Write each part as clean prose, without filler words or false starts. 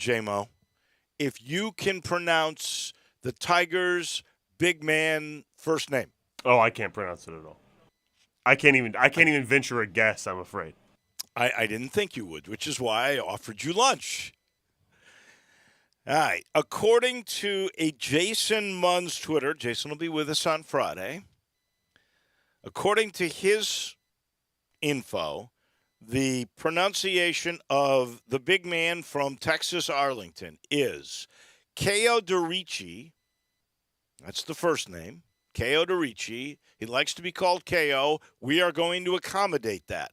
J-Mo, if you can pronounce the Tigers' big man first name. Oh, I can't pronounce it at all. I can't even venture a guess, I'm afraid. I didn't think you would, which is why I offered you lunch. All right. According to a Jason Munn's Twitter, Jason will be with us on Friday. According to his info, the pronunciation of the big man from Texas Arlington is Keo Dorici. That's the first name. Keo Dorici. He likes to be called Keo. We are going to accommodate that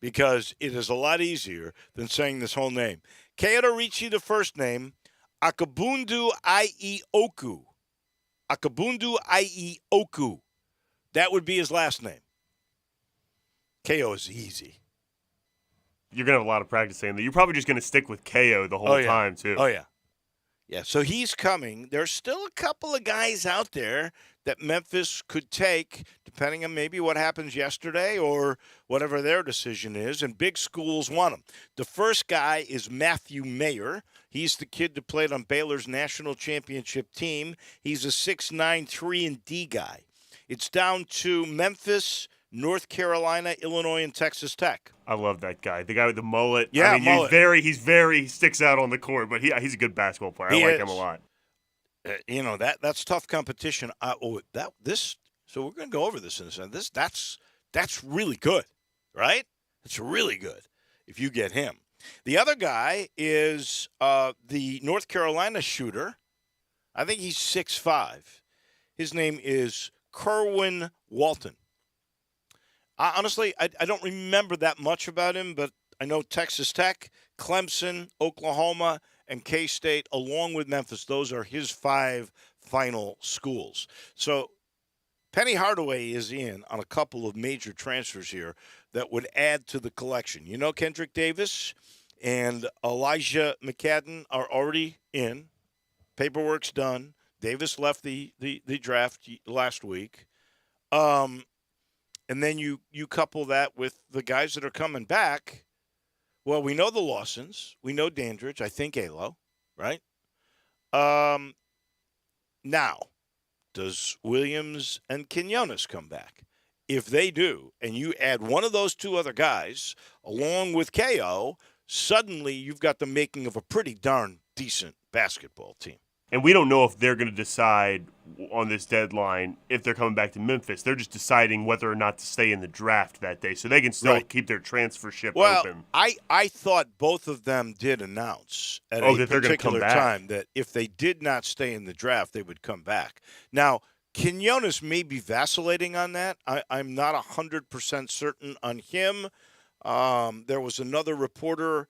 because it is a lot easier than saying this whole name. Keo Dorici, the first name. Akabundu Ioku. Akabundu Ioku. That would be his last name. KO is easy. You're going to have a lot of practice saying that. You're probably just going to stick with KO the whole time, too. Oh, yeah. Yeah, so he's coming. There's still a couple of guys out there that Memphis could take, depending on maybe what happens yesterday or whatever their decision is, and big schools want him. The first guy is Matthew Mayer. He's the kid that played on Baylor's national championship team. He's a 6'9", 3-and-D guy. It's down to Memphis, North Carolina, Illinois, and Texas Tech. I love that guy. The guy with the mullet. Yeah, I mean, mullet. He sticks out on the court, but he's a good basketball player. I like him a lot. That's tough competition. So we're going to go over this in a second. That's really good, right? It's really good if you get him. The other guy is the North Carolina shooter. I think he's 6'5". His name is Kerwin Walton. Honestly, I don't remember that much about him, but I know Texas Tech, Clemson, Oklahoma, and K-State, along with Memphis, those are his 5 final schools. So Penny Hardaway is in on a couple of major transfers here that would add to the collection. You know, Kendrick Davis and Elijah McCadden are already in. Paperwork's done. Davis left the draft last week. And then you couple that with the guys that are coming back. Well, we know the Lawsons. We know Dandridge. I think Alo, right? Now, does Williams and Quinones come back? If they do, and you add one of those two other guys along with KO, suddenly you've got the making of a pretty darn decent basketball team. And we don't know if they're going to decide on this deadline if they're coming back to Memphis. They're just deciding whether or not to stay in the draft that day, so they can still keep their transfership open. I thought both of them did announce at a particular time that if they did not stay in the draft, they would come back. Now, Quinones may be vacillating on that. I'm not 100% certain on him. There was another reporter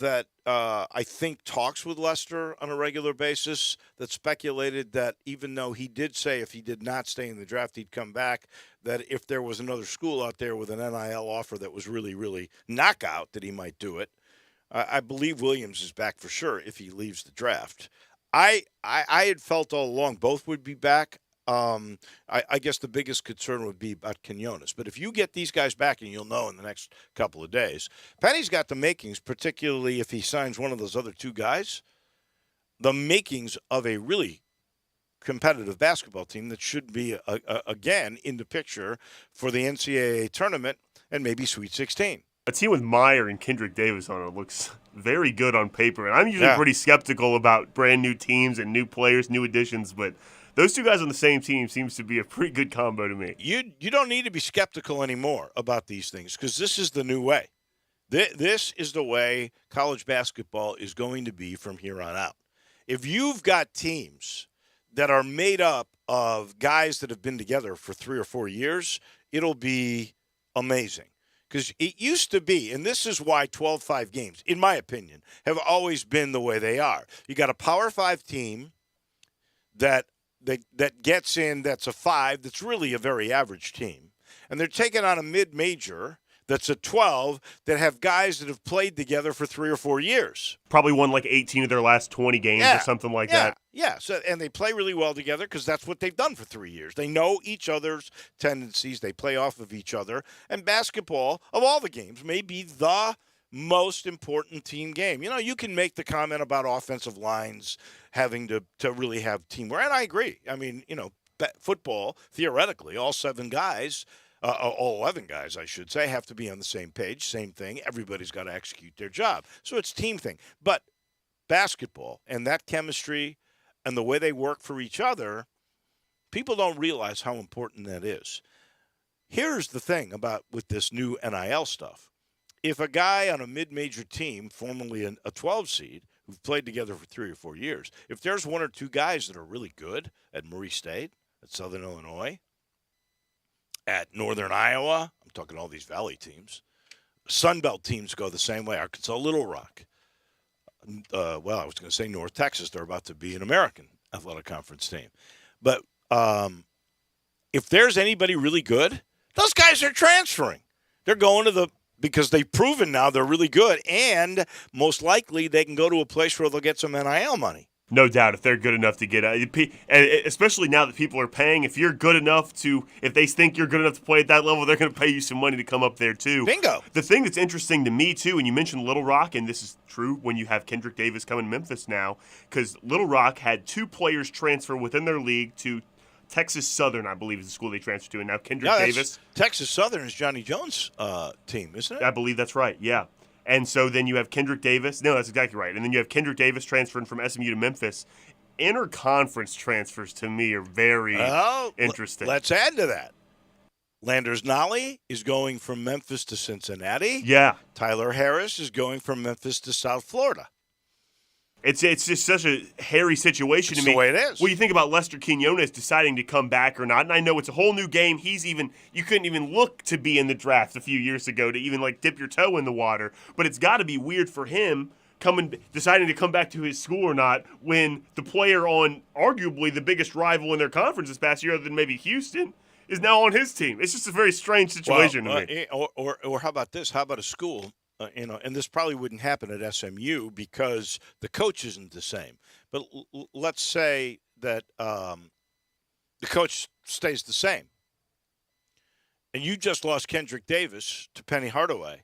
that I think talks with Lester on a regular basis that speculated that even though he did say if he did not stay in the draft, he'd come back, that if there was another school out there with an NIL offer that was really, really knockout, that he might do it. I believe Williams is back for sure if he leaves the draft. I had felt all along both would be back. I guess the biggest concern would be about Quinones. But if you get these guys back, and you'll know in the next couple of days, Penny's got the makings, particularly if he signs one of those other two guys, the makings of a really competitive basketball team that should be, again, in the picture for the NCAA tournament and maybe Sweet 16. A team with Meyer and Kendrick Davis on it looks very good on paper. And I'm usually pretty skeptical about brand new teams and new players, new additions, but those two guys on the same team seems to be a pretty good combo to me. You don't need to be skeptical anymore about these things because this is the new way. This is the way college basketball is going to be from here on out. If you've got teams that are made up of guys that have been together for 3 or 4 years, it'll be amazing. Because it used to be, and this is why 12-5 games, in my opinion, have always been the way they are. You got a Power 5 team that gets in, that's a 5, that's really a very average team. And they're taking on a mid-major that's a 12 that have guys that have played together for 3 or 4 years. Probably won like 18 of their last 20 games or something like that. Yeah, and they play really well together because that's what they've done for 3 years. They know each other's tendencies. They play off of each other. And basketball, of all the games, may be the most important team game. You know, you can make the comment about offensive lines having to really have teamwork, and I agree. I mean, you know, football, theoretically, all 7 guys, all 11 guys, I should say, have to be on the same page, same thing. Everybody's got to execute their job. So it's team thing. But basketball and that chemistry and the way they work for each other, people don't realize how important that is. Here's the thing about with this new NIL stuff. If a guy on a mid-major team, formerly a 12 seed, who've played together for 3 or 4 years, if there's 1 or 2 guys that are really good at Murray State, at Southern Illinois, at Northern Iowa, I'm talking all these Valley teams, Sunbelt teams go the same way, Arkansas Little Rock. I was going to say North Texas. They're about to be an American Athletic Conference team. But if there's anybody really good, those guys are transferring. They're going to because they've proven now they're really good, and most likely they can go to a place where they'll get some NIL money. No doubt, if they're good enough to get out, especially now that people are paying, if they think you're good enough to play at that level, they're going to pay you some money to come up there too. Bingo. The thing that's interesting to me too, and you mentioned Little Rock, and this is true when you have Kendrick Davis coming to Memphis now, because Little Rock had 2 players transfer within their league to Texas Southern, I believe, is the school they transferred to, and now Kendrick Davis. Texas Southern is Johnny Jones' team, isn't it? I believe that's right, yeah. And so then you have Kendrick Davis. No, that's exactly right. And then you have Kendrick Davis transferring from SMU to Memphis. Interconference transfers, to me, are very interesting. Let's add to that. Landers Nolly is going from Memphis to Cincinnati. Yeah. Tyler Harris is going from Memphis to South Florida. It's just such a hairy situation to me. That's the way it is. Well, you think about Lester Quinones deciding to come back or not, and I know it's a whole new game. You couldn't even look to be in the draft a few years ago to even dip your toe in the water. But it's got to be weird for him deciding to come back to his school or not when the player on arguably the biggest rival in their conference this past year, other than maybe Houston, is now on his team. It's just a very strange situation to me. Or how about this? How about a school? And this probably wouldn't happen at SMU because the coach isn't the same. But let's say that the coach stays the same. And you just lost Kendrick Davis to Penny Hardaway.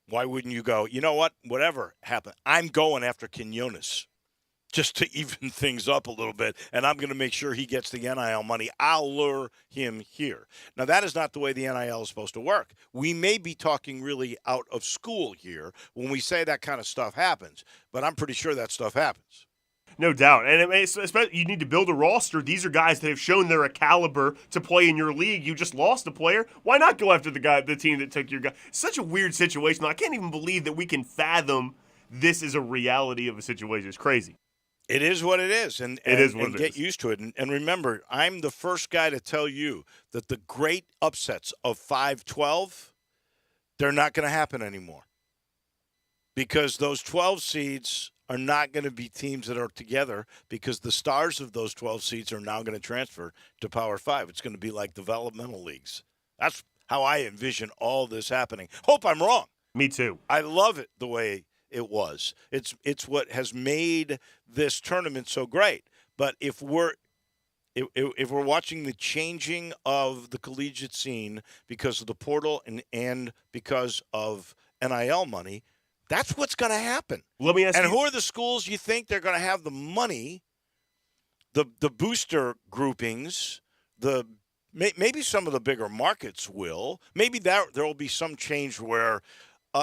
Why wouldn't you go, you know what, whatever happened, I'm going after Quinones just to even things up a little bit, and I'm going to make sure he gets the NIL money. I'll lure him here. Now, that is not the way the NIL is supposed to work. We may be talking really out of school here when we say that kind of stuff happens, but I'm pretty sure that stuff happens. No doubt. And especially you need to build a roster. These are guys that have shown they're a caliber to play in your league. You just lost a player. Why not go after the team that took your guy? Such a weird situation. I can't even believe that we can fathom this is a reality of a situation. It's crazy. It is what it is, and get used to it. And remember, I'm the first guy to tell you that the great upsets of 5-12, they're not going to happen anymore because those 12 seeds are not going to be teams that are together because the stars of those 12 seeds are now going to transfer to Power 5. It's going to be like developmental leagues. That's how I envision all this happening. Hope I'm wrong. Me too. I love it the way it was. It's what has made this tournament so great. But if we're watching the changing of the collegiate scene because of the portal and because of NIL money, that's what's going to happen. Let me ask you. And who are the schools you think they're going to have the money, the booster groupings, maybe some of the bigger markets will. Maybe there will be some change where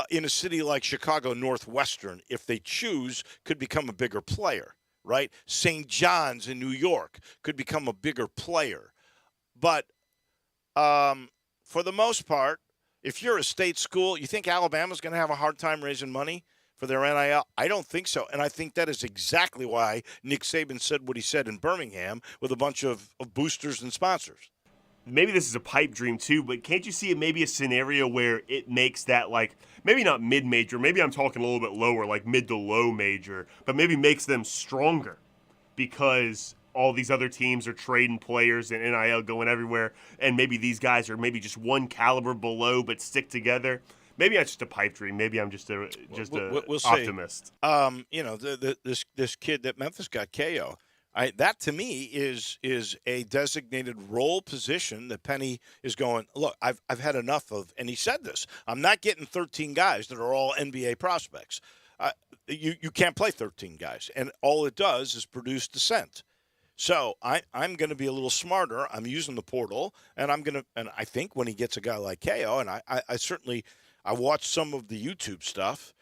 in a city like Chicago, Northwestern, if they choose, could become a bigger player, right? St. John's in New York could become a bigger player. But for the most part, if you're a state school, you think Alabama's going to have a hard time raising money for their NIL? I don't think so. And I think that is exactly why Nick Saban said what he said in Birmingham with a bunch of boosters and sponsors. Maybe this is a pipe dream too, but can't you see it maybe a scenario where it makes that maybe not mid-major, maybe I'm talking a little bit lower, like mid to low major, but maybe makes them stronger because all these other teams are trading players and NIL going everywhere, and maybe these guys are maybe just one caliber below but stick together. Maybe that's just a pipe dream. Maybe I'm just a we'll optimist. See. This kid that Memphis got, KO. That to me is a designated role position that Penny is going, look, I've had enough of, and he said this, I'm not getting 13 guys that are all NBA prospects. You can't play 13 guys, and all it does is produce dissent. So I'm going to be a little smarter. I'm using the portal, and I think when he gets a guy like KO, and I certainly, I watched some of the YouTube stuff,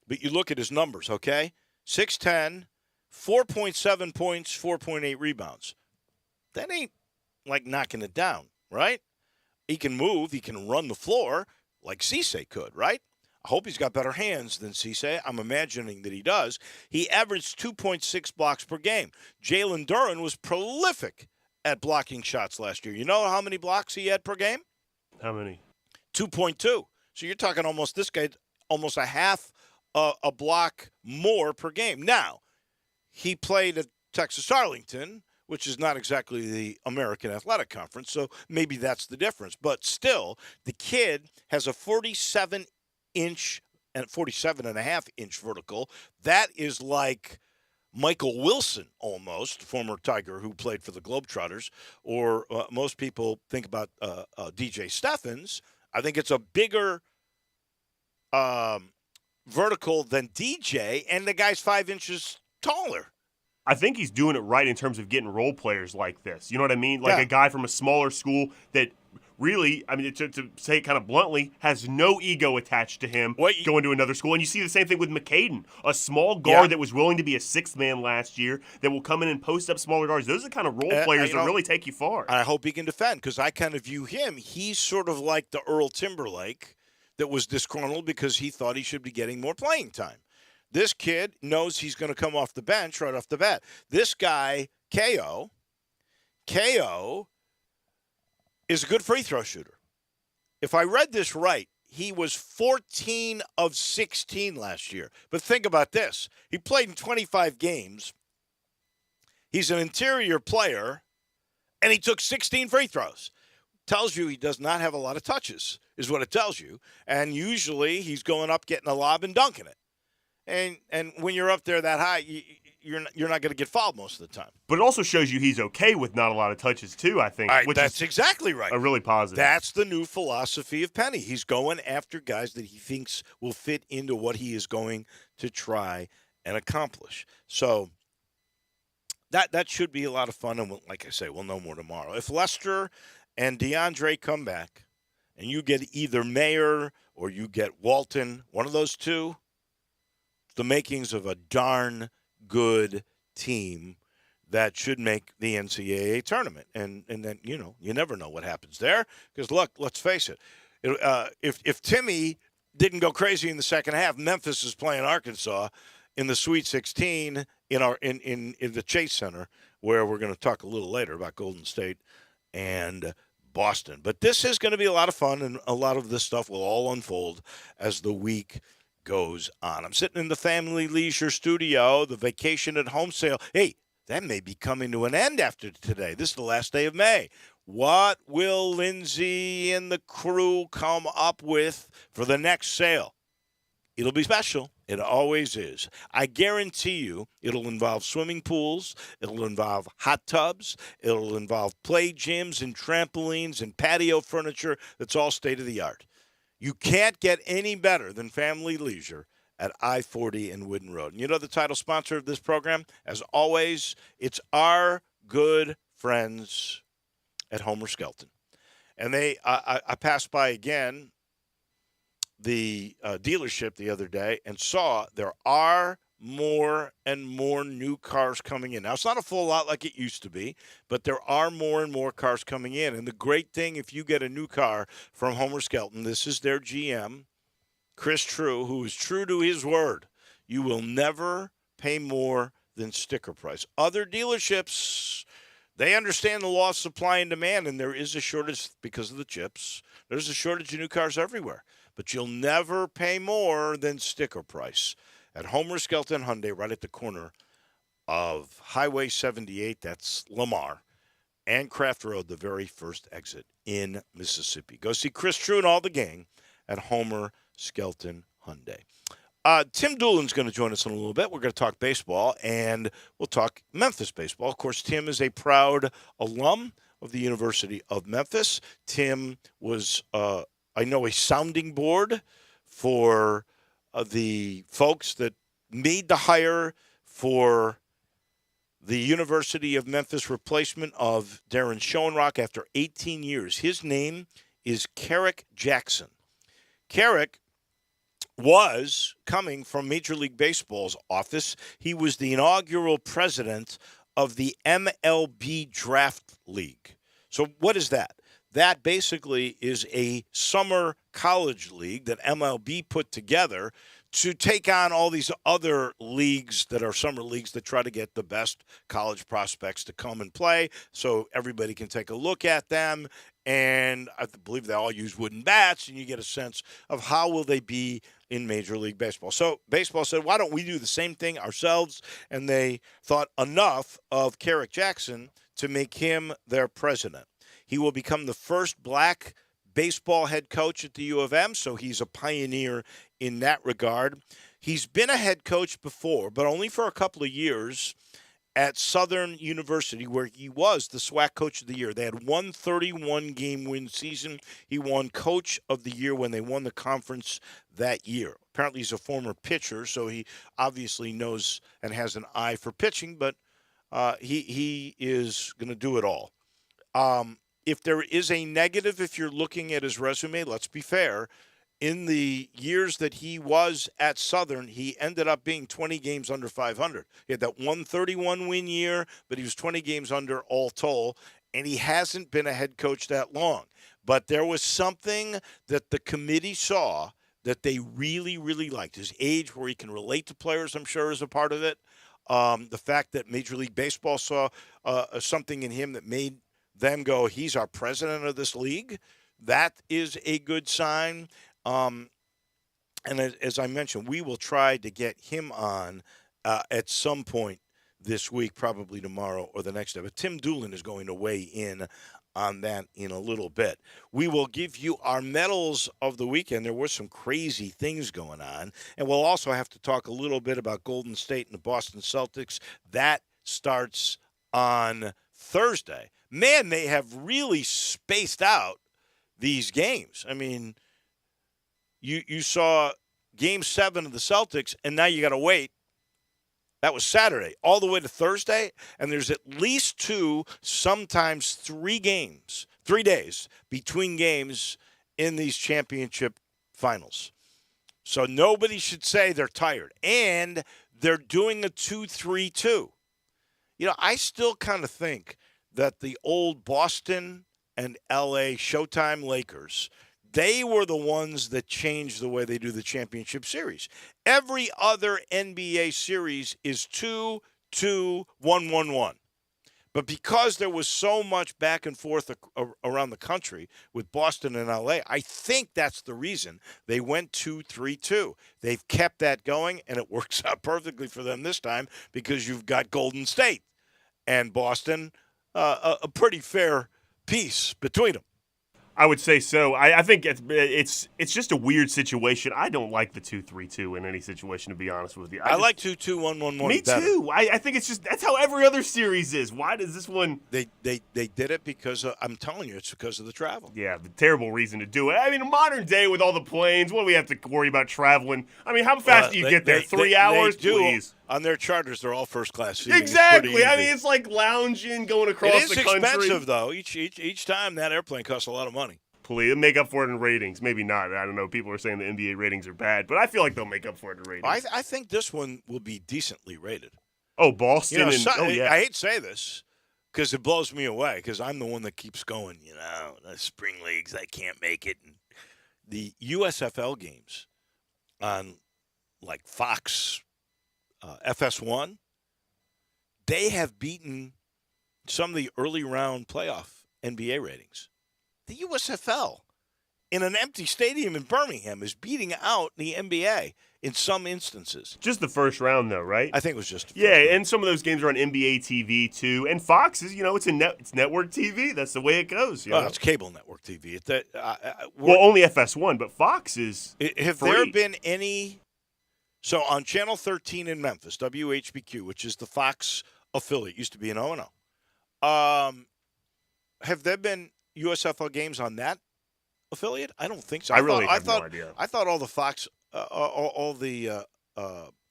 but you look at his numbers, okay? 6'10", 4.7 points, 4.8 rebounds. That ain't like knocking it down, right? He can move, he can run the floor like Cisse could, right? I hope he's got better hands than Cisse. I'm imagining that he does. He averaged 2.6 blocks per game. Jalen Duren was prolific at blocking shots last year. You know how many blocks he had per game? How many? 2.2. So you're talking almost this guy, almost a half a block more per game. Now, he played at Texas Arlington, which is not exactly the American Athletic Conference, so maybe that's the difference. But still, the kid has a 47-inch and 47.5-inch vertical. That is like Michael Wilson almost, former Tiger who played for the Globetrotters, or most people think about DJ Steffens. I think it's a bigger vertical than DJ, and the guy's 5 inches taller. I think he's doing it right in terms of getting role players like this. You know what I mean? Like a guy from a smaller school that really, I mean, to say it kind of bluntly, has no ego attached to him going to another school. And you see the same thing with McCaden, a small guard that was willing to be a sixth man last year that will come in and post up smaller guards. Those are the kind of role players that really take you far. I hope he can defend, because I kind of view him, he's sort of like the Earl Timberlake that was disgruntled because he thought he should be getting more playing time. This kid knows he's going to come off the bench right off the bat. This guy, KO is a good free throw shooter. If I read this right, he was 14 of 16 last year. But think about this. He played in 25 games. He's an interior player, and he took 16 free throws. Tells you he does not have a lot of touches, is what it tells you. And usually he's going up, getting a lob, and dunking it. And when you're up there that high, you're not going to get fouled most of the time. But it also shows you he's okay with not a lot of touches too, I think. Right, that's exactly right. A really positive. That's the new philosophy of Penny. He's going after guys that he thinks will fit into what he is going to try and accomplish. So that should be a lot of fun. And like I say, we'll know more tomorrow. If Lester and DeAndre come back and you get either Mayer or you get Walton, one of those two, the makings of a darn good team that should make the NCAA tournament. And then, you never know what happens there. Because, look, let's face it. If Timmy didn't go crazy in the second half, Memphis is playing Arkansas in the Sweet 16 in the Chase Center, where we're going to talk a little later about Golden State and Boston. But this is going to be a lot of fun, and a lot of this stuff will all unfold as the week goes on. I'm sitting in the Family Leisure studio, the vacation at home sale. Hey, that may be coming to an end after today. This is the last day of May. What will Lindsay and the crew come up with for the next sale? It'll be special. It always is. I guarantee you it'll involve swimming pools. It'll involve hot tubs. It'll involve play gyms and trampolines and patio furniture that's all state-of-the-art. You can't get any better than Family Leisure at I-40 and Wooden Road. And you know the title sponsor of this program? As always, it's our good friends at Homer Skelton. And I passed by again the dealership the other day and saw there are more and more new cars coming in. Now, it's not a full lot like it used to be, but there are more and more cars coming in. And the great thing, if you get a new car from Homer Skelton, this is their GM, Chris True, who is true to his word. You will never pay more than sticker price. Other dealerships, they understand the law of supply and demand, and there is a shortage because of the chips. There's a shortage of new cars everywhere. But you'll never pay more than sticker price at Homer Skelton Hyundai, right at the corner of Highway 78, that's Lamar, and Craft Road, the very first exit in Mississippi. Go see Chris True and all the gang at Homer Skelton Hyundai. Tim Doolin's going to join us in a little bit. We're going to talk baseball, and we'll talk Memphis baseball. Of course, Tim is a proud alum of the University of Memphis. Tim was, I know, a sounding board for the folks that made the hire for the University of Memphis replacement of Darren Schoenrock after 18 years. His name is Carrick Jackson. Carrick was coming from Major League Baseball's office. He was the inaugural president of the MLB Draft League. So what is that? That basically is a summer college league that MLB put together to take on all these other leagues that are summer leagues that try to get the best college prospects to come and play so everybody can take a look at them. And I believe they all use wooden bats, and you get a sense of how will they be in Major League Baseball. So baseball said, why don't we do the same thing ourselves? And they thought enough of Carrick Jackson to make him their president. He will become the first black baseball head coach at the U of M, so he's a pioneer in that regard. He's been a head coach before, but only for a couple of years at Southern University, where he was the SWAC Coach of the Year. They had 131-game win season. He won Coach of the Year when they won the conference that year. Apparently he's a former pitcher, so he obviously knows and has an eye for pitching, but he is going to do it all. If there is a negative, if you're looking at his resume, let's be fair, in the years that he was at Southern, he ended up being 20 games under 500. He had that 131-win year, but he was 20 games under all told, and he hasn't been a head coach that long. But there was something that the committee saw that they really, really liked. His age, where he can relate to players, I'm sure, is a part of it. The fact that Major League Baseball saw something in him that made them go, he's our president of this league. That is a good sign. And as I mentioned, we will try to get him on at some point this week, probably tomorrow or the next day. But Tim Doolin is going to weigh in on that in a little bit. We will give you our medals of the weekend. There were some crazy things going on. And we'll also have to talk a little bit about Golden State and the Boston Celtics. That starts on Thursday. Man, they have really spaced out these games. I mean, you saw Game 7 of the Celtics, and now you got to wait. That was Saturday, all the way to Thursday, and there's at least 2, sometimes 3 days between games in these championship finals. So nobody should say they're tired. And they're doing a 2-3-2. You know, I still kind of think that the old Boston and L.A. Showtime Lakers, they were the ones that changed the way they do the championship series. Every other NBA series is 2-2-1-1-1. But because there was so much back and forth around the country with Boston and L.A., I think that's the reason they went 2-3-2. They've kept that going, and it works out perfectly for them this time because you've got Golden State and Boston, a pretty fair piece between them. I would say so. I think it's just a weird situation. I don't like the 2-3-2 in any situation, to be honest with you. I like 2-2-1-1-1. Me better. Too. I think it's just that's how every other series is. Why does this one? They did it because I'm telling you, it's because of the travel. Yeah, the terrible reason to do it. I mean, in modern day with all the planes, what do we have to worry about traveling? I mean, how fast do you get there? 3 hours, please. On their charters, they're all first-class seating. Exactly. I mean, it's like lounging, going across the country. It is expensive, though. Each time that airplane costs a lot of money. Please make up for it in ratings. Maybe not. I don't know. People are saying the NBA ratings are bad, but I feel like they'll make up for it in ratings. I think this one will be decently rated. Oh, Boston. I hate to say this because it blows me away because I'm the one that keeps going, the spring leagues, I can't make it. And the USFL games on, like, Fox FS1, they have beaten some of the early round playoff NBA ratings. The USFL in an empty stadium in Birmingham is beating out the NBA in some instances. Just the first round, though, right? I think it was just the first round. round. And some of those games are on NBA TV, too. And Fox is, it's network TV. That's the way it goes. It's cable network TV. Well, only FS1, but Fox is Have free. there been any So on Channel 13 in Memphis, WHBQ, which is the Fox affiliate, used to be an O&O. Have there been USFL games on that affiliate? I don't think so. I have no idea. I thought all the Fox, all the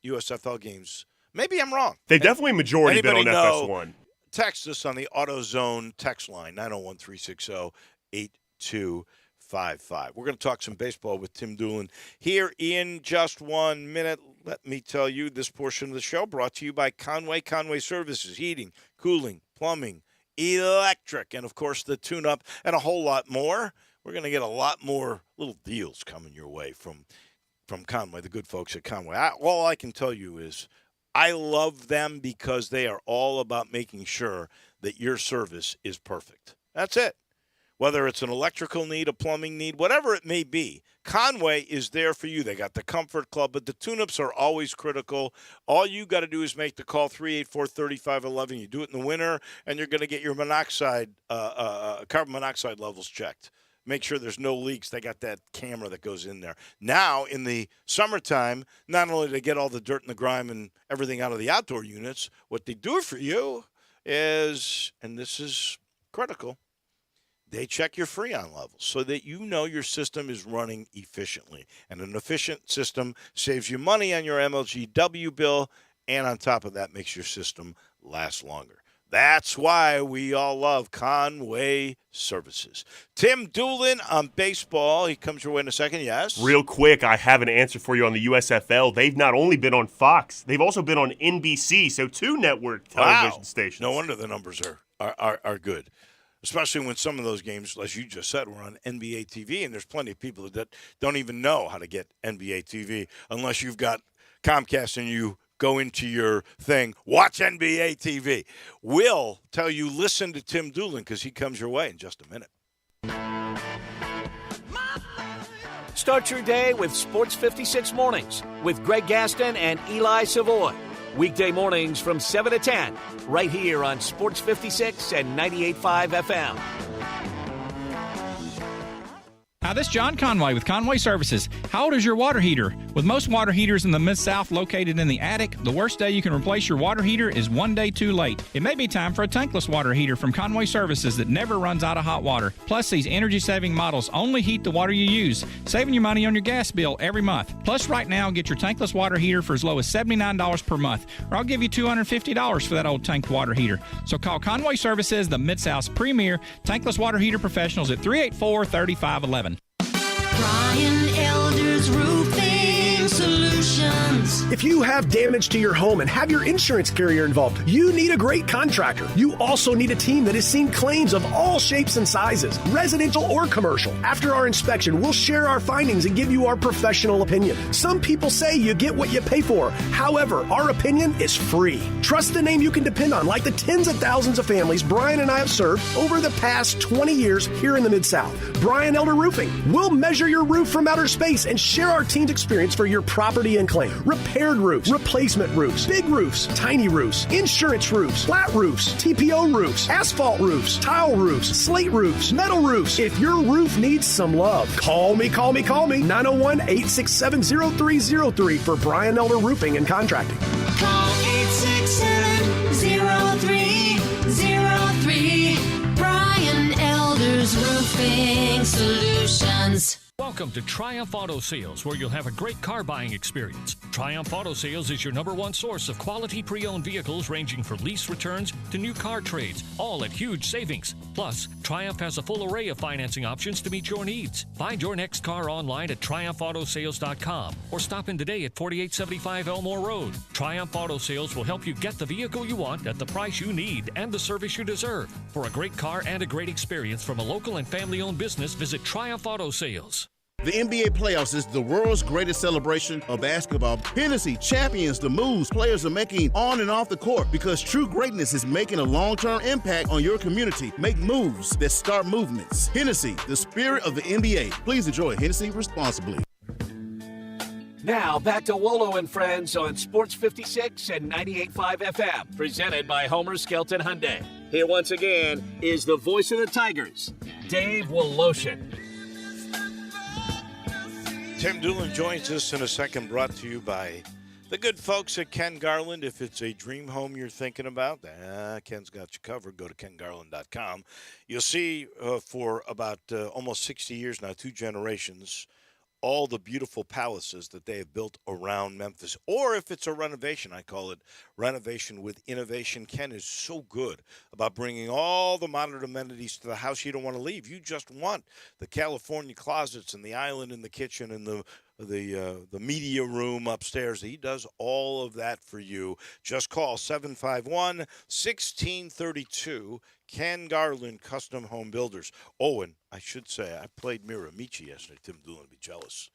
USFL games. Maybe I'm wrong. They've definitely majority been on FS1. Text us on the AutoZone text line, 901-360-8255. We're going to talk some baseball with Tim Doolin here in just 1 minute. Let me tell you, this portion of the show brought to you by Conway Services, heating, cooling, plumbing, electric, and, of course, the tune-up and a whole lot more. We're going to get a lot more little deals coming your way from Conway, the good folks at Conway. All I can tell you is I love them because they are all about making sure that your service is perfect. That's it. Whether it's an electrical need, a plumbing need, whatever it may be, Conway is there for you. They got the Comfort Club, but the tune-ups are always critical. All you got to do is make the call, 384-3511. You do it in the winter, and you're going to get your carbon monoxide levels checked. Make sure there's no leaks. They got that camera that goes in there. Now, in the summertime, not only do they get all the dirt and the grime and everything out of the outdoor units, what they do for you is, and this is critical, they check your Freon levels so that you know your system is running efficiently. And an efficient system saves you money on your MLGW bill, and on top of that, makes your system last longer. That's why we all love Conway Services. Tim Doolin on baseball. He comes your way in a second, yes? Real quick, I have an answer for you on the USFL. They've not only been on Fox, they've also been on NBC, so 2 network television stations. No wonder the numbers are good, especially when some of those games, as you just said, were on NBA TV, and there's plenty of people that don't even know how to get NBA TV unless you've got Comcast and you go into your thing, watch NBA TV. We'll tell you, listen to Tim Doolin because he comes your way in just a minute. Start your day with Sports 56 Mornings with Greg Gaston and Eli Savoy. Weekday mornings from 7 to 10, right here on Sports 56 and 98.5 FM. Hi, this is John Conway with Conway Services. How old is your water heater? With most water heaters in the Mid-South located in the attic, the worst day you can replace your water heater is one day too late. It may be time for a tankless water heater from Conway Services that never runs out of hot water. Plus, these energy-saving models only heat the water you use, saving you money on your gas bill every month. Plus, right now, get your tankless water heater for as low as $79 per month, or I'll give you $250 for that old tanked water heater. So call Conway Services, the Mid-South's premier tankless water heater professionals at 384-3511. Brian Elder's Roofing Solutions. If you have damage to your home and have your insurance carrier involved, you need a great contractor. You also need a team that has seen claims of all shapes and sizes, residential or commercial. After our inspection, we'll share our findings and give you our professional opinion. Some people say you get what you pay for. However, our opinion is free. Trust the name you can depend on, like the tens of thousands of families Brian and I have served over the past 20 years here in the Mid-South. Brian Elder Roofing. We'll measure your roof from outer space and share our team's experience for your property and claim. Repaired roofs, replacement roofs, big roofs, tiny roofs, insurance roofs, flat roofs, TPO roofs, asphalt roofs, tile roofs, slate roofs, metal roofs. If your roof needs some love, call me. 901-867-0303 for Brian Elder Roofing and Contracting. Call 867-0303. Brian Elder's Roofing Solutions. Welcome to Triumph Auto Sales, where you'll have a great car buying experience. Triumph Auto Sales is your #1 source of quality pre-owned vehicles ranging from lease returns to new car trades, all at huge savings. Plus, Triumph has a full array of financing options to meet your needs. Find your next car online at triumphautosales.com or stop in today at 4875 Elmore Road. Triumph Auto Sales will help you get the vehicle you want at the price you need and the service you deserve. For a great car and a great experience from a local and family-owned business, visit Triumph Auto Sales. The NBA playoffs is the world's greatest celebration of basketball. Hennessy champions the moves players are making on and off the court because true greatness is making a long-term impact on your community. Make moves that start movements. Hennessy, the spirit of the NBA. Please enjoy Hennessy responsibly. Now, back to Wolo and Friends on Sports 56 and 98.5 FM, presented by Homer Skelton Hyundai. Here once again is the voice of the Tigers, Dave Woloshin. Tim Doolin joins us in a second, brought to you by The good folks at Ken Garland, if it's a dream home you're thinking about, Ken's got you covered. Go to kengarland.com. You'll see for about almost 60 years now, 2 generations, all the beautiful palaces that they have built around Memphis. Or if it's a renovation, I call it renovation with innovation. Ken is so good about bringing all the modern amenities to the house you don't want to leave. You just want the California closets and the island in the kitchen and the media room upstairs. He does all of that for you. Just call 751-1632, Ken Garland Custom Home Builders. Oh, and I should say, I played Miramichi yesterday. Tim Doolin would be jealous.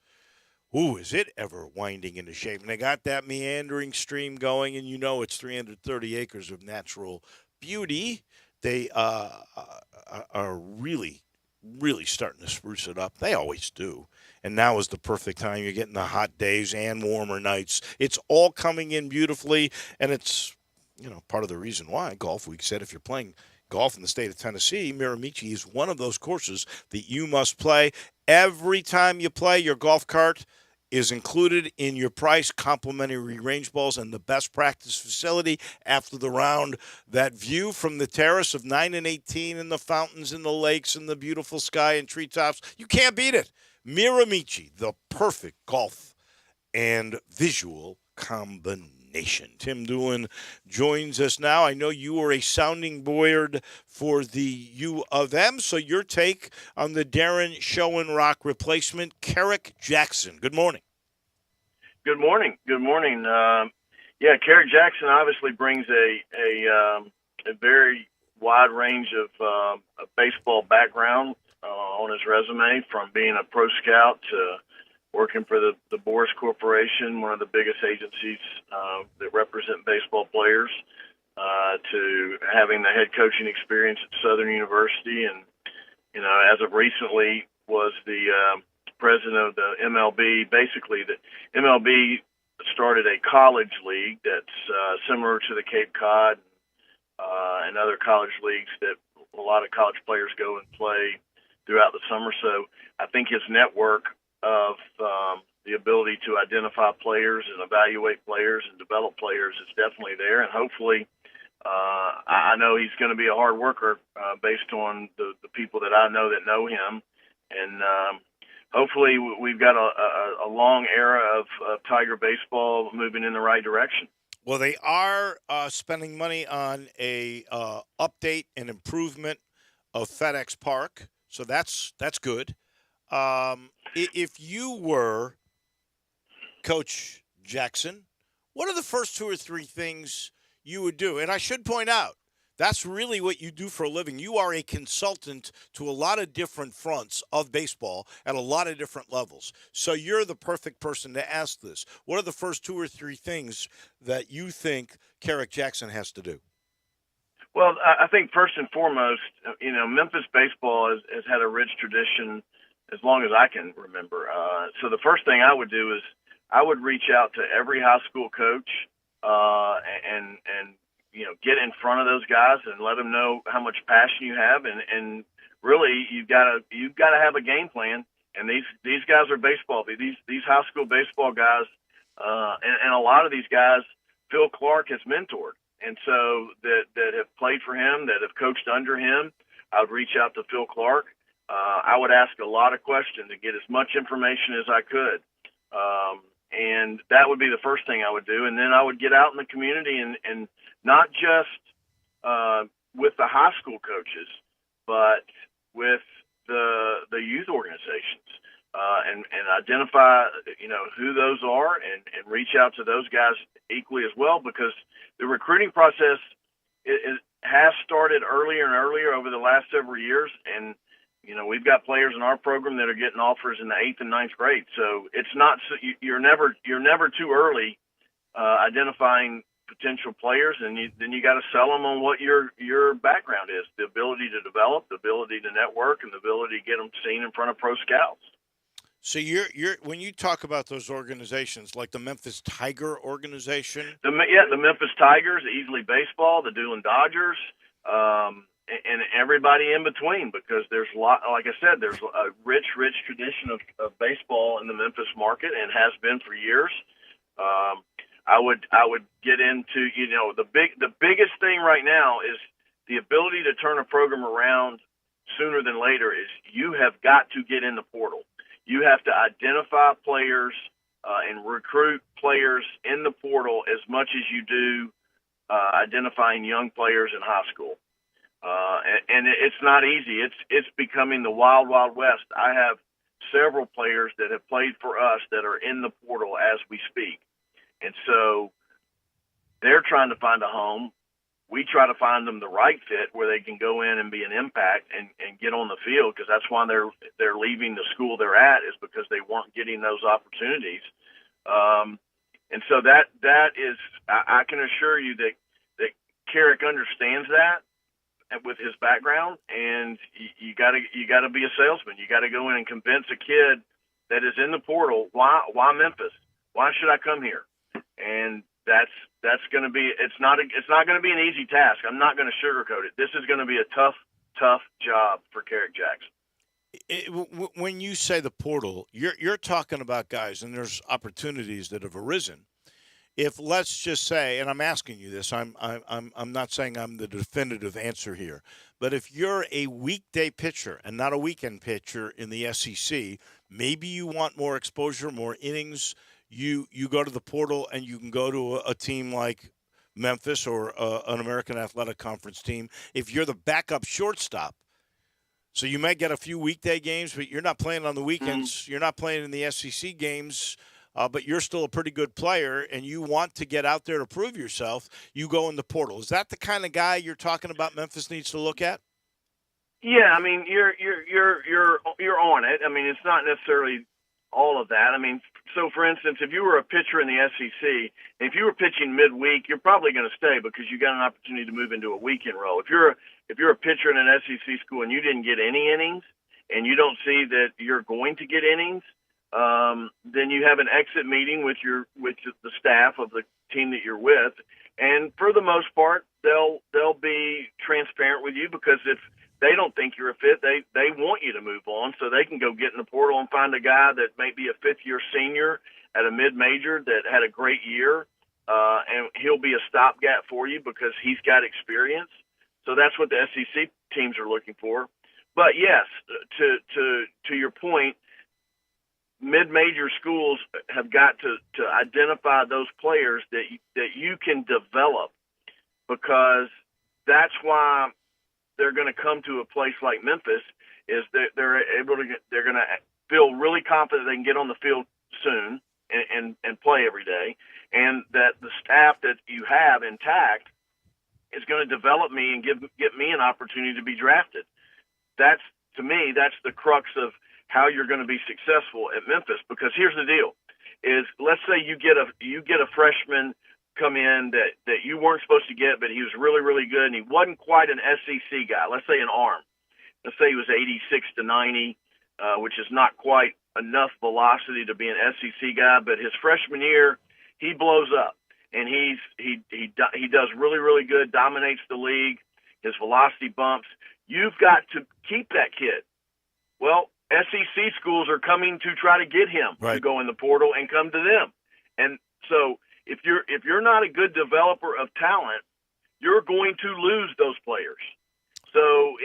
Ooh, is it ever winding into shape? And they got that meandering stream going, and you know it's 330 acres of natural beauty. They are really starting to spruce it up. They always do. And now is the perfect time. You're getting the hot days and warmer nights. It's all coming in beautifully, and it's, part of the reason why Golf Week said if you're playing golf in the state of Tennessee, Miramichi is one of those courses that you must play. Every time you play, your golf cart is included in your price, complimentary range balls, and the best practice facility after the round. That view from the terrace of 9 and 18 and the fountains and the lakes and the beautiful sky and treetops, you can't beat it. Miramichi, the perfect golf and visual combination. Tim Doolin joins us now. I know you were a sounding board for the U of M, so your take on the Darren Schoenrock replacement, Kerrick Jackson. Good morning. Good morning. Good morning. Kerrick Jackson obviously brings a very wide range of baseball background on his resume, from being a pro scout to working for the Boris Corporation, one of the biggest agencies that represent baseball players, to having the head coaching experience at Southern University, and as of recently was the president of the MLB. Basically, the MLB started a college league that's similar to the Cape Cod and other college leagues that a lot of college players go and play throughout the summer. So I think his network of the ability to identify players and evaluate players and develop players is definitely there. And hopefully, I know he's going to be a hard worker based on the people that I know that know him. And hopefully we've got a long era of Tiger baseball moving in the right direction. Well, they are spending money on a update and improvement of FedEx Park, so that's good. If you were Coach Jackson, what are the first 2 or 3 things you would do? And I should point out, that's really what you do for a living. You are a consultant to a lot of different fronts of baseball at a lot of different levels. So you're the perfect person to ask this. What are the first 2 or 3 things that you think Kerrick Jackson has to do? Well, I think first and foremost, Memphis baseball has had a rich tradition as long as I can remember. So the first thing I would do is I would reach out to every high school coach and get in front of those guys and let them know how much passion you have, and really you've got to have a game plan. And these guys are baseball. These high school baseball guys, and a lot of these guys, Phil Clark has mentored, and so that have played for him, that have coached under him. I would reach out to Phil Clark. I would ask a lot of questions and get as much information as I could. And that would be the first thing I would do. And then I would get out in the community and not just with the high school coaches, but with the youth organizations, and identify, who those are and reach out to those guys equally as well, because the recruiting process has started earlier and earlier over the last several years. And, we've got players in our program that are getting offers in the 8th and 9th grade. So it's not, you're never too early identifying potential players, and then you got to sell them on what your background is, the ability to develop, the ability to network, and the ability to get them seen in front of pro scouts. So you're when you talk about those organizations, like the Memphis Tiger organization, the Memphis Tigers, Easley Baseball, the Doolin Dodgers, and everybody in between, because there's like I said, there's a rich tradition of baseball in the Memphis market, and has been for years. I would get into, the biggest thing right now is the ability to turn a program around sooner than later is you have got to get in the portal. You have to identify players and recruit players in the portal as much as you do identifying young players in high school. And it's not easy. It's becoming the wild, wild west. I have several players that have played for us that are in the portal as we speak. And so they're trying to find a home. We try to find them the right fit where they can go in and be an impact and get on the field, because that's why they're leaving the school they're at, is because they weren't getting those opportunities. And so that is, I can assure you that Carrick understands that with his background, and you got to be a salesman. You got to go in and convince a kid that is in the portal, why Memphis? Why should I come here? And that's going to be, it's not going to be an easy task. I'm not going to sugarcoat it. This is going to be a tough job for Carrick Jackson. When you say the portal, you're talking about guys, and there's opportunities that have arisen. If, let's just say, and I'm asking you this, I'm not saying I'm the definitive answer here, but if you're a weekday pitcher and not a weekend pitcher in the SEC, maybe you want more exposure, more innings. You go to the portal and you can go to a team like Memphis or an American Athletic Conference team. If you're the backup shortstop, so you may get a few weekday games, but you're not playing on the weekends. Mm-hmm. You're not playing in the SEC games. But you're still a pretty good player, and you want to get out there to prove yourself, you go in the portal. Is that the kind of guy you're talking about Memphis needs to look at? Yeah, I mean, you're on it. I mean, it's not necessarily all of that. I mean, so for instance, if you were a pitcher in the SEC, if you were pitching midweek, you're probably going to stay because you got an opportunity to move into a weekend role. If you're a pitcher in an SEC school and you didn't get any innings, and you don't see that you're going to get innings, then you have an exit meeting with the staff of the team that you're with, and for the most part, they'll be transparent with you, because if they don't think you're a fit, they want you to move on, so they can go get in the portal and find a guy that may be a fifth-year senior at a mid-major that had a great year, and he'll be a stopgap for you because he's got experience. So that's what the SEC teams are looking for. But yes, to your point, mid-major schools have got to identify those players that you can develop, because that's why they're going to come to a place like Memphis, is that they're going to feel really confident they can get on the field soon and play every day, and that the staff that you have intact is going to develop me and get me an opportunity to be drafted. To me, that's the crux of how you're going to be successful at Memphis. Because here's the deal: is let's say you get a freshman come in that you weren't supposed to get, but he was really, really good, and he wasn't quite an SEC guy. Let's say an arm. Let's say he was 86 to 90, which is not quite enough velocity to be an SEC guy. But his freshman year, he blows up, and he does really, really good, dominates the league. His velocity bumps. You've got to keep that kid. Well, SEC schools are coming to try to get him to go in the portal and come to them. And so if you're not a good developer of talent, you're going to lose those players. So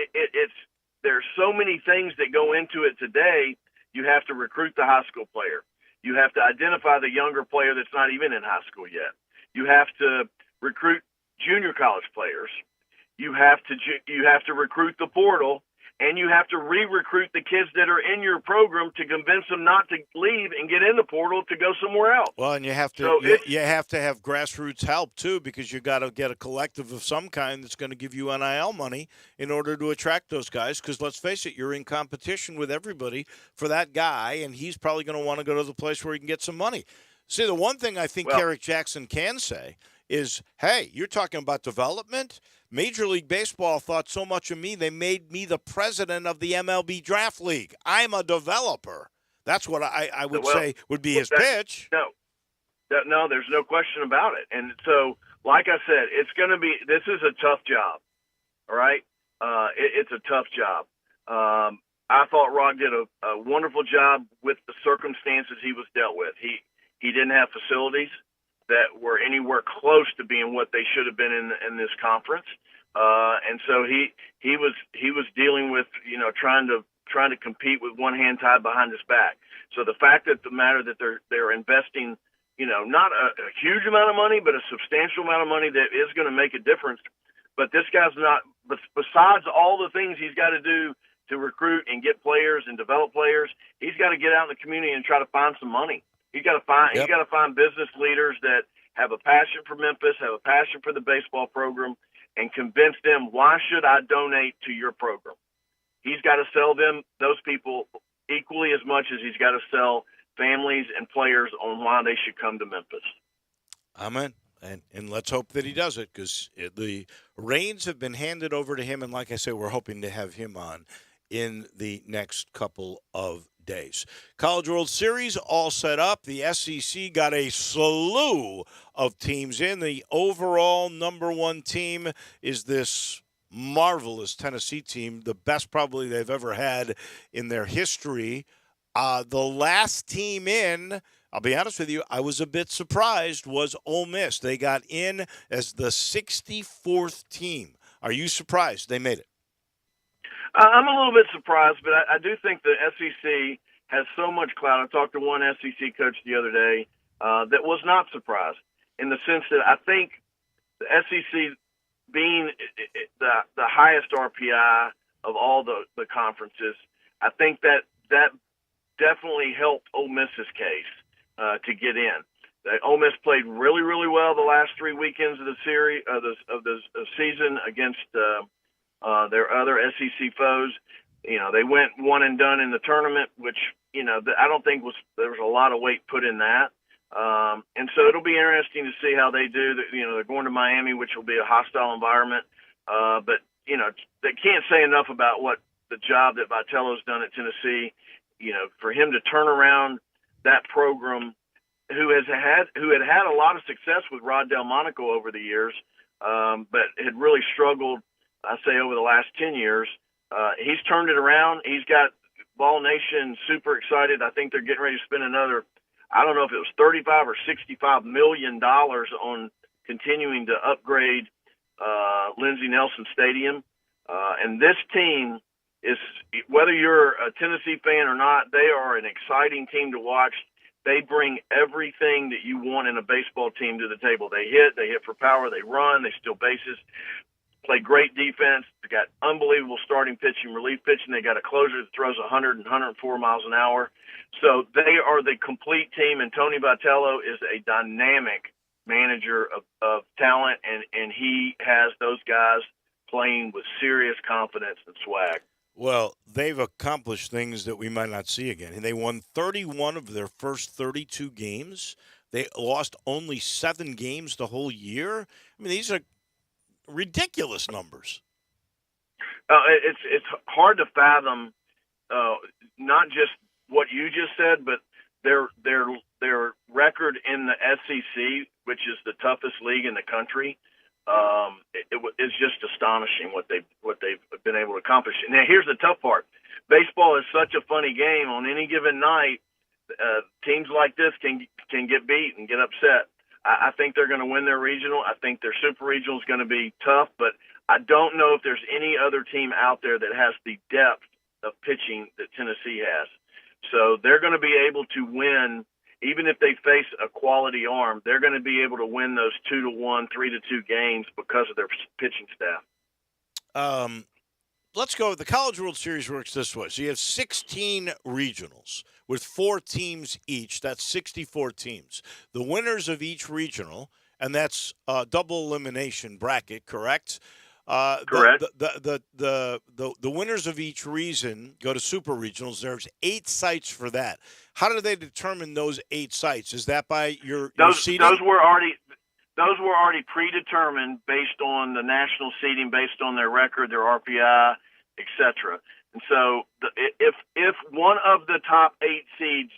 there's so many things that go into it today. You have to recruit the high school player. You have to identify the younger player that's not even in high school yet. You have to recruit junior college players. You have to recruit the portal. And you have to re-recruit the kids that are in your program to convince them not to leave and get in the portal to go somewhere else. Well, and you have to you have to have grassroots help too, because you got to get a collective of some kind that's going to give you NIL money in order to attract those guys. Because let's face it, you're in competition with everybody for that guy, and he's probably going to want to go to the place where he can get some money. See, the one thing I think Carrick Jackson can say is, hey, you're talking about development. Major League Baseball thought so much of me, they made me the president of the MLB Draft League. I'm a developer. That's what I would say would be his pitch. No, there's no question about it. And so, like I said, this is a tough job, all right? It's a tough job. I thought Rod did a wonderful job with the circumstances he was dealt with. He didn't have facilities. that were anywhere close to being what they should have been in this conference. And so he was dealing with, trying to compete with one hand tied behind his back. So the fact that they're investing, not a huge amount of money, but a substantial amount of money that is going to make a difference. But this guy's not, besides all the things he's got to do to recruit and get players and develop players, he's got to get out in the community and try to find some money. He's got to find business leaders that have a passion for Memphis, have a passion for the baseball program, and convince them, why should I donate to your program? He's got to sell those people equally as much as he's got to sell families and players on why they should come to Memphis. Amen. And let's hope that he does it, because the reins have been handed over to him. And like I say, we're hoping to have him on in the next couple of days. College World Series all set up. The SEC got a slew of teams in. The overall number one team is this marvelous Tennessee team, the best probably they've ever had in their history. The last team in, I'll be honest with you, I was a bit surprised, was Ole Miss. They got in as the 64th team. Are you surprised they made it? I'm a little bit surprised, but I do think the SEC has so much clout. I talked to one SEC coach the other day that was not surprised, in the sense that I think the SEC, being the highest RPI of all the conferences, I think that definitely helped Ole Miss's case to get in. Ole Miss played really, really well the last 3 weekends of the series of the season against their other SEC foes. They went one and done in the tournament, which I don't think there was a lot of weight put in that. And so it'll be interesting to see how they do. They're going to Miami, which will be a hostile environment. But they can't say enough about what the job that Vitello's done at Tennessee. For him to turn around that program, who had had a lot of success with Rod Delmonico over the years, but had really struggled, I say, over the last 10 years. He's turned it around. He's got Ball Nation super excited. I think they're getting ready to spend another, I don't know if it was $35 or $65 million on continuing to upgrade Lindsey Nelson Stadium. And this team is, whether you're a Tennessee fan or not, they are an exciting team to watch. They bring everything that you want in a baseball team to the table. They hit for power, they run, they steal bases, play great defense. They got unbelievable starting pitching, relief pitching. They got a closer that throws 100 and 104 miles an hour. So they are the complete team, and Tony Vitello is a dynamic manager of talent, and he has those guys playing with serious confidence and swag. Well, they've accomplished things that we might not see again. They won 31 of their first 32 games. They lost only 7 games the whole year. I mean, these are ridiculous numbers. It's hard to fathom, not just what you just said, but their record in the SEC, which is the toughest league in the country. It's just astonishing what they've been able to accomplish. Now, here's the tough part: baseball is such a funny game. On any given night, teams like this can get beat and get upset. I think they're going to win their regional. I think their super regional is going to be tough, but I don't know if there's any other team out there that has the depth of pitching that Tennessee has. So they're going to be able to win. Even if they face a quality arm, they're going to be able to win those 2-1, 3-2 games because of their pitching staff. Let's go. The College World Series works this way. So you have 16 regionals with 4 teams each. That's 64 teams. The winners of each regional, and that's a double elimination bracket, correct? Correct. The winners of each region go to super regionals. There's 8 sites for that. How do they determine those 8 sites? Is that by your seeding? Those were already predetermined based on the national seeding, based on their record, their RPI, etc. And so if one of the top 8 seeds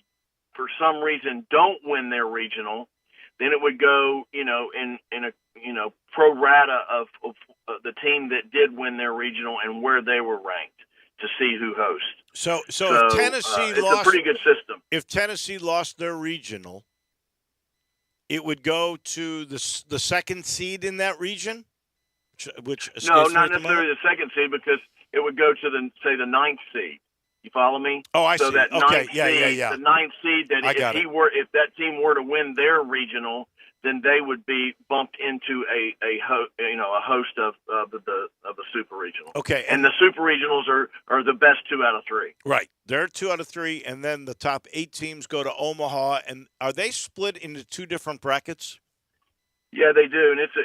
for some reason don't win their regional, then it would go, in a pro rata of the team that did win their regional and where they were ranked to see who hosts. So if Tennessee it's lost, a pretty good system. If Tennessee lost their regional, it would go to the second seed in that region? Which no, not necessarily the second seed, because it would go to the ninth seed. You follow me? Oh, I see. So that ninth seed, the ninth seed, that if that team were to win their regional, then they would be bumped into a host of the super regional. Okay, and the super regionals are the best 2 out of 3. Right, they're 2 out of 3, and then the top 8 teams go to Omaha. And are they split into 2 different brackets? Yeah, they do, and it's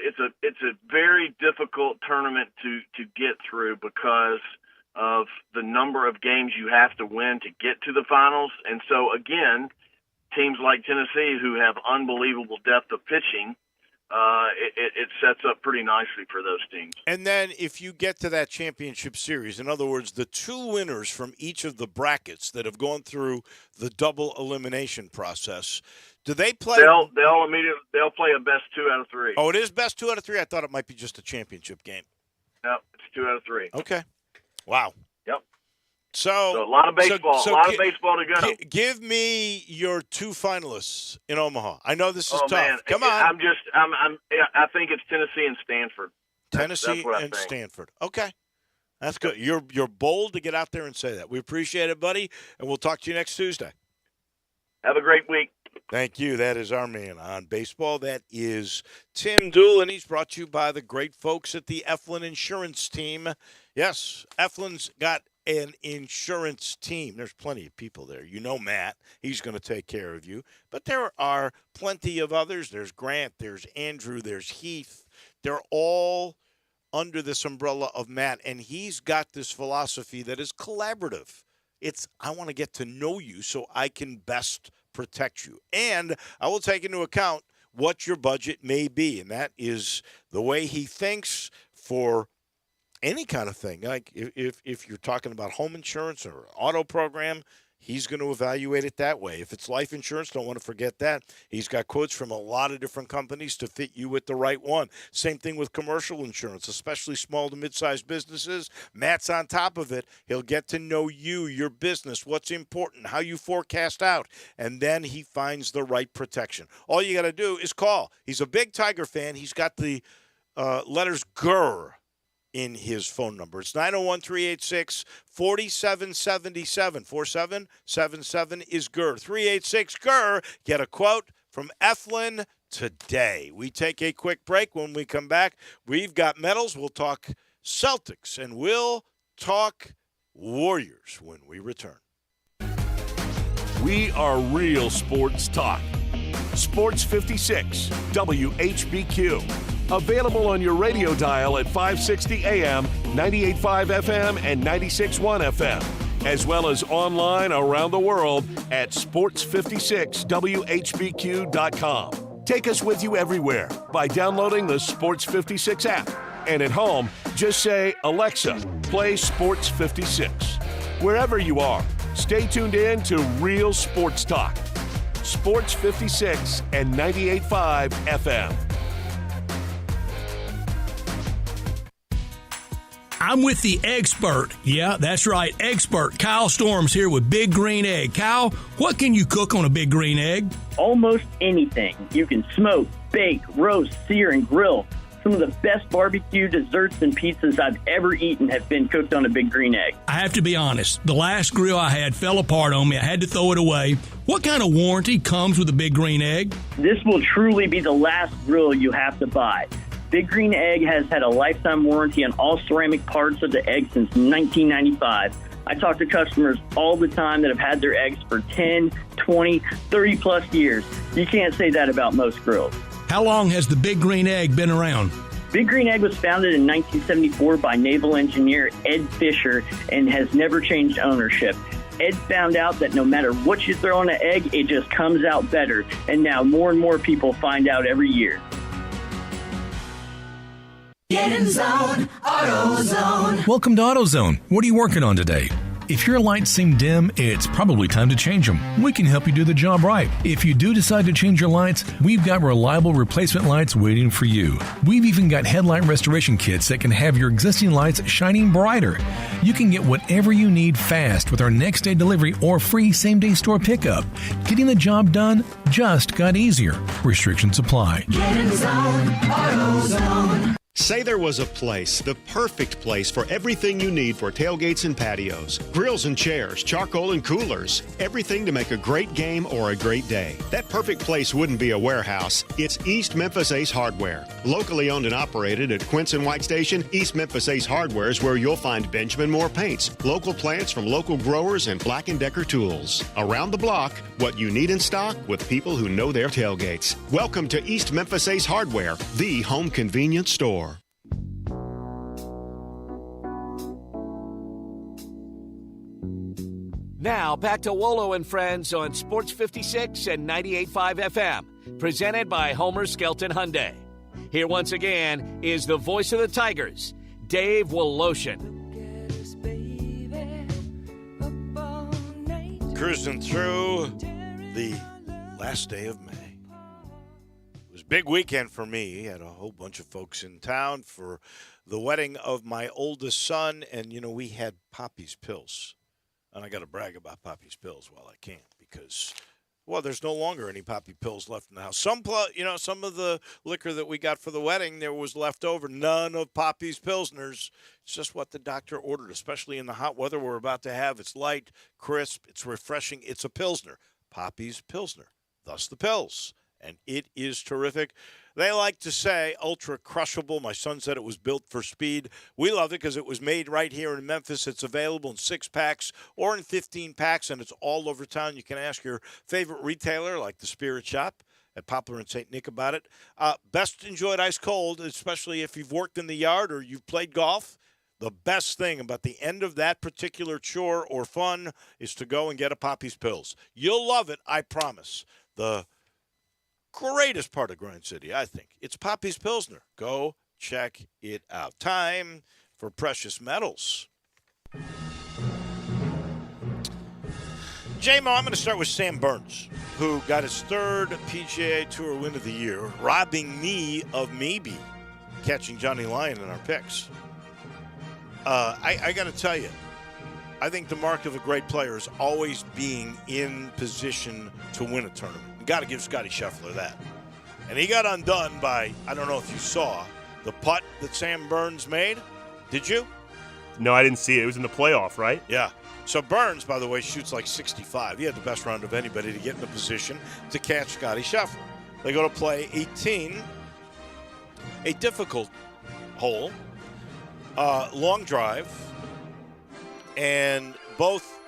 a very difficult tournament to get through because of the number of games you have to win to get to the finals. And so again, teams like Tennessee, who have unbelievable depth of pitching, it sets up pretty nicely for those teams. And then if you get to that championship series, in other words, the 2 winners from each of the brackets that have gone through the double elimination process, do they play? They'll play a best 2 out of 3. Oh, it is best 2 out of 3? I thought it might be just a championship game. No, it's 2 out of 3. Okay. Wow. Yep. So a lot of baseball. A lot of baseball to go. Give me your 2 finalists in Omaha. I know this is tough. Man. Come on. I think it's Tennessee and Stanford. Tennessee and Stanford. Okay. That's good. You're bold to get out there and say that. We appreciate it, buddy, and we'll talk to you next Tuesday. Have a great week. Thank you. That is our man on baseball. That is Tim Doolin. He's brought to you by the great folks at the Eflin Insurance Team. Yes, Eflin's got an insurance team. There's plenty of people there. You know Matt. He's going to take care of you. But there are plenty of others. There's Grant. There's Andrew. There's Heath. They're all under this umbrella of Matt, and he's got this philosophy that is collaborative. It's, I want to get to know you so I can best protect you. And I will take into account what your budget may be, and that is the way he thinks for any kind of thing. Like if you're talking about home insurance or auto program, he's going to evaluate it that way. If it's life insurance, don't want to forget that. He's got quotes from a lot of different companies to fit you with the right one. Same thing with commercial insurance, especially small to mid-sized businesses. Matt's on top of it. He'll get to know you, your business, what's important, how you forecast out, and then he finds the right protection. All you got to do is call. He's a big Tiger fan. He's got the letters GUR in his phone number. It's 901-386-4777. 4777 is GUR. 386 GUR. Get a quote from Eflin today. We take a quick break. When we come back, we've got medals. We'll talk Celtics, and we'll talk Warriors when we return. We are real sports talk. Sports 56, WHBQ. Available on your radio dial at 560 AM, 98.5 FM, and 96.1 FM, as well as online around the world at sports56whbq.com. Take us with you everywhere by downloading the Sports 56 app. And at home, just say, Alexa, play Sports 56. Wherever you are, stay tuned in to Real Sports Talk. Sports 56 and 98.5 FM. I'm with the expert. Yeah, that's right, expert. Kyle Storms here with Big Green Egg. Kyle, what can you cook on a Big Green Egg? Almost anything. You can smoke, bake, roast, sear, and grill. Some of the best barbecue, desserts, and pizzas I've ever eaten have been cooked on a Big Green Egg. I have to be honest. The last grill I had fell apart on me. I had to throw it away. What kind of warranty comes with a Big Green Egg? This will truly be the last grill you have to buy. Big Green Egg has had a lifetime warranty on all ceramic parts of the egg since 1995. I talk to customers all the time that have had their eggs for 10, 20, 30 plus years. You can't say that about most grills. How long has the Big Green Egg been around? Big Green Egg was founded in 1974 by naval engineer Ed Fisher and has never changed ownership. Ed found out that no matter what you throw on an egg, it just comes out better. And now more and more people find out every year. Get in zone, AutoZone. Welcome to AutoZone. What are you working on today? If your lights seem dim, it's probably time to change them. We can help you do the job right. If you do decide to change your lights, we've got reliable replacement lights waiting for you. We've even got headlight restoration kits that can have your existing lights shining brighter. You can get whatever you need fast with our next day delivery or free same-day store pickup. Getting the job done just got easier. Restrictions apply. Get in the zone, AutoZone. Say there was a place, the perfect place for everything you need for tailgates and patios. Grills and chairs, charcoal and coolers. Everything to make a great game or a great day. That perfect place wouldn't be a warehouse. It's East Memphis Ace Hardware. Locally owned and operated at Quince and White Station, East Memphis Ace Hardware is where you'll find Benjamin Moore paints, local plants from local growers, and Black & Decker tools. Around the block, what you need in stock with people who know their tailgates. Welcome to East Memphis Ace Hardware, the home convenience store. Now, back to Wolo and Friends on Sports 56 and 98.5 FM, presented by Homer Skelton Hyundai. Here once again is the voice of the Tigers, Dave Woloshin. Cruising through the last day of May. It was a big weekend for me. Had a whole bunch of folks in town for the wedding of my oldest son, and, we had Poppy's Pills. And I got to brag about Poppy's Pills while I can because, there's no longer any Poppy Pills left in the house. Some of the liquor that we got for the wedding, there was left over. None of Poppy's Pilsners. It's just what the doctor ordered, especially in the hot weather we're about to have. It's light, crisp, it's refreshing. It's a Pilsner. Poppy's Pilsner. Thus the pills. And it is terrific. They like to say ultra crushable. My son said it was built for speed. We love it because it was made right here in Memphis. It's available in 6-packs or in 15-packs, and it's all over town. You can ask your favorite retailer, like the Spirit Shop at Poplar and St. Nick, about it. Best enjoyed ice cold, especially if you've worked in the yard or you've played golf. The best thing about the end of that particular chore or fun is to go and get a Poppy's Pills. You'll love it, I promise. The greatest part of Grind City, I think. It's Poppy's Pilsner. Go check it out. Time for Precious Metals. J-Mo, I'm going to start with Sam Burns, who got his third PGA Tour win of the year, robbing me of maybe catching Johnny Lyon in our picks. I got to tell you, I think the mark of a great player is always being in position to win a tournament. You got to give Scotty Scheffler that. And he got undone by, I don't know if you saw, the putt that Sam Burns made. Did you? No, I didn't see it. It was in the playoff, right? Yeah. So Burns, by the way, shoots like 65. He had the best round of anybody to get in the position to catch Scotty Scheffler. They go to play 18, a difficult hole, long drive, and both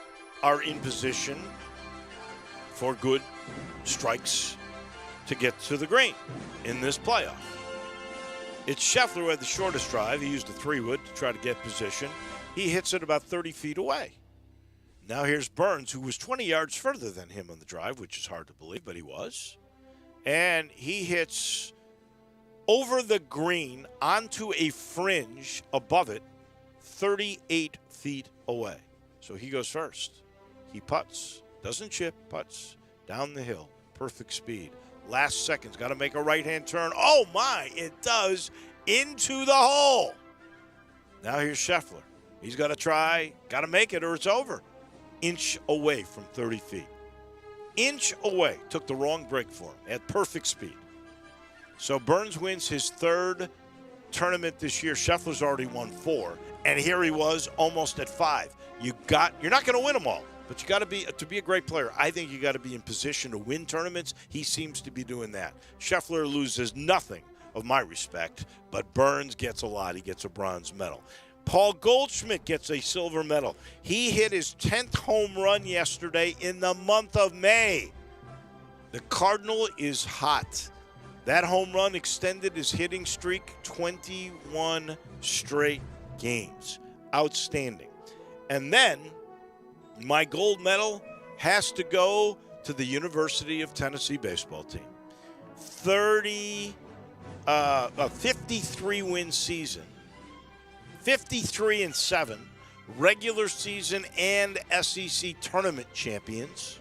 are in position for good strikes to get to the green in this playoff. It's Scheffler who had the shortest drive. He used a 3-wood to try to get position. He hits it about 30 feet away. Now here's Burns, who was 20 yards further than him on the drive, which is hard to believe, but he was. And he hits over the green onto a fringe above it, 38 feet away. So he goes first. He putts, doesn't chip, putts down the hill, perfect speed. Last seconds, got to make a right-hand turn. Oh, my, it does, into the hole. Now here's Scheffler. He's got to try, got to make it or it's over. Inch away from 30 feet. Inch away. Took the wrong break for him at perfect speed. So Burns wins his third tournament this year. Scheffler's already won 4. And here he was almost at 5. You're not going to win them all. But you got to be a great player. I think you got to be in position to win tournaments. He seems to be doing that. Scheffler loses nothing of my respect, but Burns gets a lot. He gets a bronze medal. Paul Goldschmidt gets a silver medal. He hit his 10th home run yesterday in the month of May. The Cardinal is hot. That home run extended his hitting streak 21 straight games. Outstanding. And then my gold medal has to go to the University of Tennessee baseball team. 53-win season. 53-7 regular season and SEC tournament champions.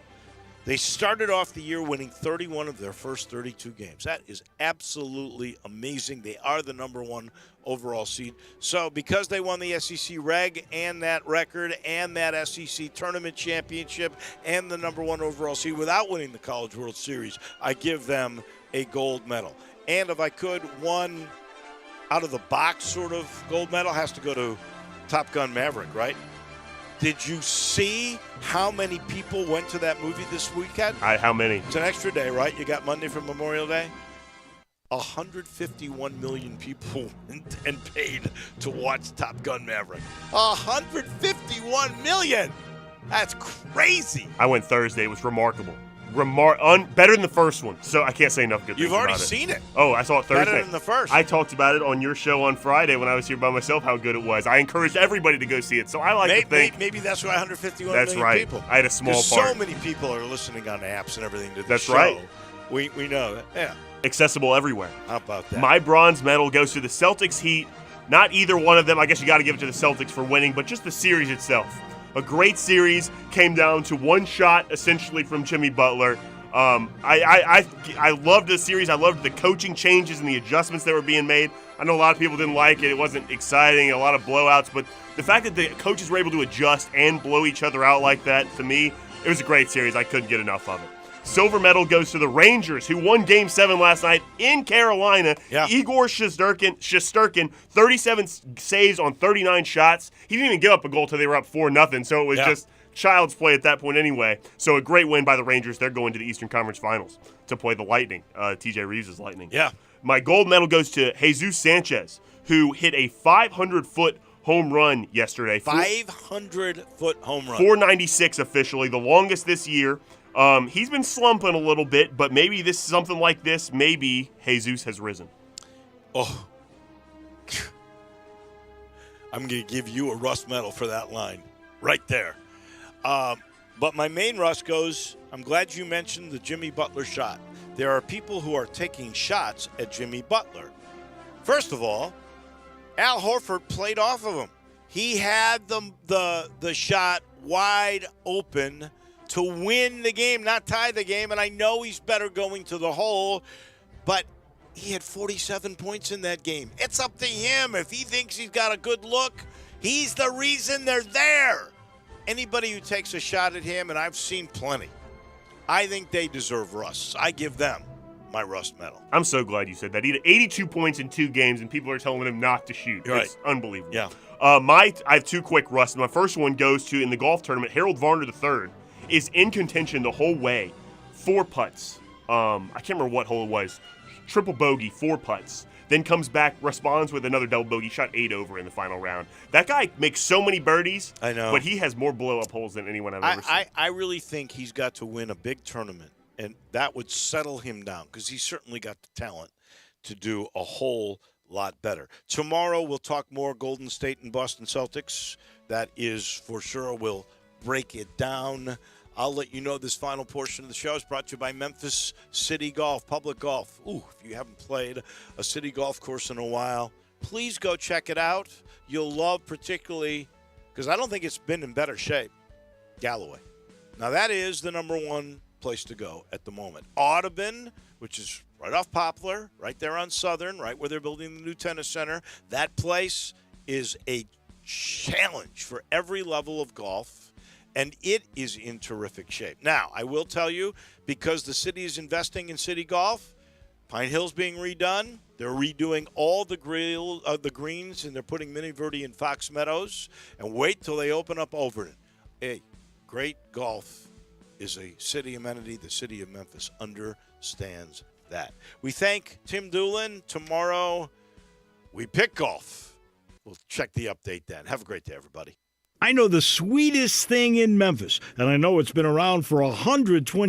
They started off the year winning 31 of their first 32 games. That is absolutely amazing. They are the number one overall seed. So because they won the SEC reg and that record and that SEC tournament championship and the number one overall seed without winning the College World Series, I give them a gold medal. And if I could, one out-of-the-box sort of gold medal has to go to Top Gun Maverick, right? Did you see how many people went to that movie this weekend? How many? It's an extra day, right? You got Monday for Memorial Day. 151 million people went and paid to watch Top Gun Maverick. 151 million! That's crazy. I went Thursday. It was remarkable. Better than the first one, so I can't say enough good things You've already about it. seen it. Oh, I saw it Thursday. Better than the first. I talked about it on your show on Friday when I was here by myself, how good it was. I encouraged everybody to go see it, so I like to think. Maybe that's why 151 that's million right. people. I had a small part. So many people are listening on apps and everything to the that's show. Right. We know that. Yeah. Accessible everywhere. How about that? My bronze medal goes to the Celtics Heat. Not either one of them. I guess you got to give it to the Celtics for winning, but just the series itself. A great series, came down to one shot essentially from Jimmy Butler. I loved the series. I loved the coaching changes and the adjustments that were being made. I know a lot of people didn't like it. It wasn't exciting, a lot of blowouts, but the fact that the coaches were able to adjust and blow each other out like that, to me, it was a great series. I couldn't get enough of it. Silver medal goes to the Rangers, who won Game 7 last night in Carolina. Yeah. Igor Shesterkin, 37 saves on 39 shots. He didn't even give up a goal until they were up 4-0, so it was just child's play at that point anyway. So a great win by the Rangers. They're going to the Eastern Conference Finals to play the Lightning, TJ Reeves' Lightning. Yeah. My gold medal goes to Jesus Sanchez, who hit a 500-foot home run yesterday. 500-foot home run. 496 officially, the longest this year. He's been slumping a little bit, but maybe something like this, maybe Jesus has risen. Oh. I'm going to give you a Russ medal for that line right there. But my main Russ goes, I'm glad you mentioned the Jimmy Butler shot. There are people who are taking shots at Jimmy Butler. First of all, Al Horford played off of him. He had the shot wide open to win the game, not tie the game. And I know he's better going to the hole, but he had 47 points in that game. It's up to him. If he thinks he's got a good look, he's the reason they're there. Anybody who takes a shot at him, and I've seen plenty, I think they deserve Russ. I give them my Russ medal. I'm so glad you said that. He had 82 points in 2 games, and people are telling him not to shoot. You're It's unbelievable. Yeah. I have 2 quick Russes. My first one goes to, in the golf tournament, Harold Varner III is in contention the whole way. 4 putts. I can't remember what hole it was. Triple bogey, 4 putts. Then comes back, responds with another double bogey, shot 8 over in the final round. That guy makes so many birdies. I know. But he has more blow-up holes than anyone I've ever seen. I really think he's got to win a big tournament, and that would settle him down because he's certainly got the talent to do a whole lot better. Tomorrow we'll talk more Golden State and Boston Celtics. That is for sure. We'll break it down. I'll let you know this final portion of the show is brought to you by Memphis City Golf, Public Golf. Ooh, if you haven't played a city golf course in a while, please go check it out. You'll love particularly, because I don't think it's been in better shape, Galloway. Now, that is the number one place to go at the moment. Audubon, which is right off Poplar, right there on Southern, right where they're building the new tennis center. That place is a challenge for every level of golf. And it is in terrific shape. Now, I will tell you, because the city is investing in city golf, Pine Hill's being redone. They're redoing all the greens, and they're putting Mini Verde in Fox Meadows. And wait till they open up Overton. Hey, great golf is a city amenity. The city of Memphis understands that. We thank Tim Doolin. Tomorrow, we pick golf. We'll check the update then. Have a great day, everybody. I know the sweetest thing in Memphis, and I know it's been around for 120